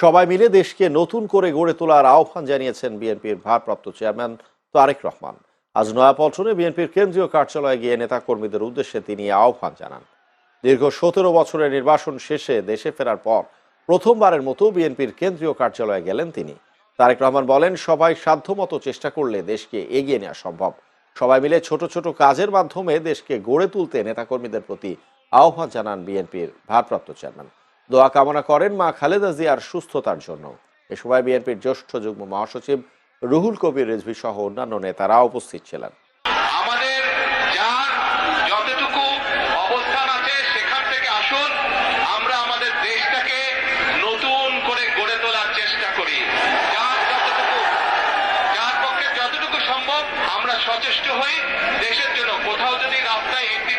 সবাই মিলে দেশকে নতুন করে গড়ে তোলার আহ্বান জানিয়েছেন বিএনপির ভারপ্রাপ্ত চেয়ারম্যান তারেক রহমান। আজ নয়াপল্টনে বিএনপির কেন্দ্রীয় কার্যালয়ে গিয়ে নেতাকর্মীদের উদ্দেশ্যে তিনি আহ্বান জানান। দীর্ঘ ১৭ বছরের নির্বাসন শেষে দেশে ফেরার পর প্রথমবারের মতো বিএনপির কেন্দ্রীয় কার্যালয়ে গেলেন তিনি। তারেক রহমান বলেন, সবাই সাধ্যমতো চেষ্টা করলে দেশকে এগিয়ে নেওয়া সম্ভব। সবাই মিলে ছোট ছোট কাজের মাধ্যমে দেশকে গড়ে তুলতে নেতাকর্মীদের প্রতি আহ্বান জানান বিএনপির ভারপ্রাপ্ত চেয়ারম্যান। দোয়া কামনা করেন মা খালেদা জিয়ার সুস্থতার জন্য। এ সময় বিএনপির জ্যেষ্ঠ যুগ্ম মহাসচিব রুহুল কবির রিজভী সহ অন্যান্য নেতারা উপস্থিত ছিলেন। আমাদের যার যতটুকু অবস্থান আছে সেখান থেকে আসুন, আমরা আমাদের দেশটাকে নতুন করে গড়ে তোলার চেষ্টা করি। যার পক্ষে যতটুকু সম্ভব আমরা সচেষ্ট হই দেশের জন্য। কোথাও যদি রাস্তায় একটি